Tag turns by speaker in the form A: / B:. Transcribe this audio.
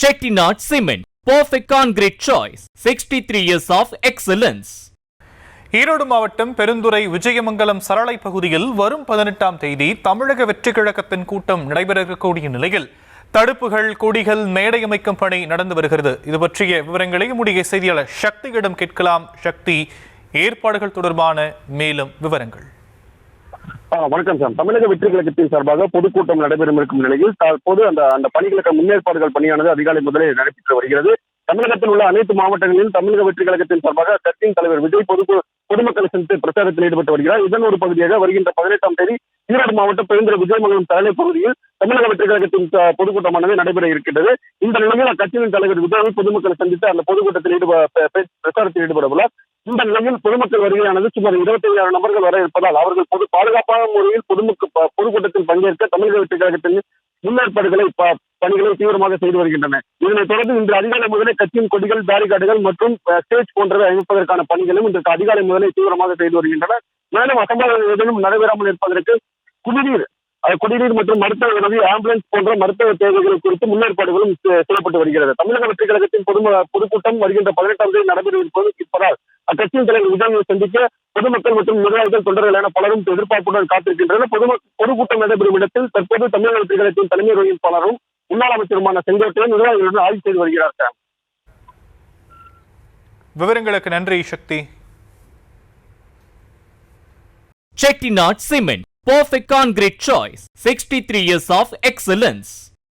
A: Chettinad Cement, perfect concrete choice. 63 years of excellence.
B: Erode மாவட்டம் பெருந்துறை விஜயமங்கலம் சரளை பகுதியில் வரும் 18ஆம் தேதி தமிழக வெற்றிக் கழகத்தின் கூட்டம் நடைபெறக்கூடிய நிலையில் தடுப்புகள், கொடிகள், மேடை அமைக்கும் பணி நடந்து வருகிறது. இது பற்றிய விவரங்களை நம்முடைய செய்தியாளர் சக்தியிடம் கேட்கலாம். சக்தி, ஏற்பாடுகள் தொடர்பான மேலும் விவரங்கள்.
C: வணக்கம் சார். தமிழக வெற்றி கழகத்தின் சார்பாக பொதுக்கூட்டம் நடைபெறும் இருக்கும் நிலையில் தற்போது அந்த பணிகளுக்கு முன்னேற்பாடுகள் பணியானது அதிகாலை முதலே நடைபெற்று வருகிறது. தமிழகத்தில் உள்ள அனைத்து மாவட்டங்களிலும் தமிழக வெற்றி கழகத்தின் சார்பாக கட்சியின் தலைவர் விஜய் பொதுமக்களை சந்தித்து பிரச்சாரத்தில் ஈடுபட்டு வருகிறார். இதன் ஒரு பகுதியாக வருகின்ற 18ஆம் தேதி ஈரோடு மாவட்டம் பெருந்துறை விஜயமங்கலம் சரளை பகுதியில் தமிழக வெற்றி கழகத்தின் பொதுக்கூட்டமானது நடைபெற இருக்கின்றது. இந்த நிலையில் அக்கட்சியின் தலைவர் விஜய் பொதுமக்களை சந்தித்து அந்த பொதுக்கூட்டத்தில் பிரச்சாரத்தில் ஈடுபட உள்ளார். இந்த நிலையில் பொதுமக்கள் வருகையானது சுமார் 25,000 நபர்கள் வர இருப்பதால் அவர்கள் பாதுகாப்பான முறையில் பொதுக்கூட்டத்தில் பங்கேற்க தமிழக வெற்றி கழகத்தின் முன்னேற்பாடுகளை பணிகளை தீவிரமாக செய்து வருகின்றன. இதனைத் தொடர்ந்து இன்று அதிகாலை முதலே கட்சியின் கொடிகள், பேரிகார்டுகள் மற்றும் ஸ்டேஜ் போன்றவை அமைப்பதற்கான பணிகளும் இன்று அதிகாலை முதலே தீவிரமாக செய்து வருகின்றன. மேலும் அசம்பாவிதம் ஏதேனும் நடைபெறாமல் இருப்பதற்கு குடிநீர் மற்றும் மருத்துவ உதவி, ஆம்புலன்ஸ் போன்ற மருத்துவ தேவைகள் குறித்து முன்னேற்பாடுகளும் செய்யப்பட்டு வருகிறது. தமிழக வெற்றி கழகத்தின் பொதுக்கூட்டம் வருகின்ற 18ஆம் தேதி நடைபெறுவதால் அக்கட்சியின் தலைவர் விஜயை சந்திக்க பொதுமக்கள் மற்றும் நிர்வாகிகள், தொண்டர்கள் என பலரும் எதிர்பார்ப்புடன் காத்திருக்கின்றனர். பொதுக்கூட்டம் நடைபெறும் இடத்தில் தற்போது தமிழக வெற்றி கழகத்தின் தலைமை ஒருங்கிணைப்பாளரும் முன்னாள் அமைச்சருமான செங்கோட்டையன் நிர்வாகிகளுடன் ஆய்வு செய்து வருகிறார்.
B: விவரங்களுக்கு நன்றி சக்தி.
A: Chettinad Cement, perfect concrete choice. 63 years of excellence.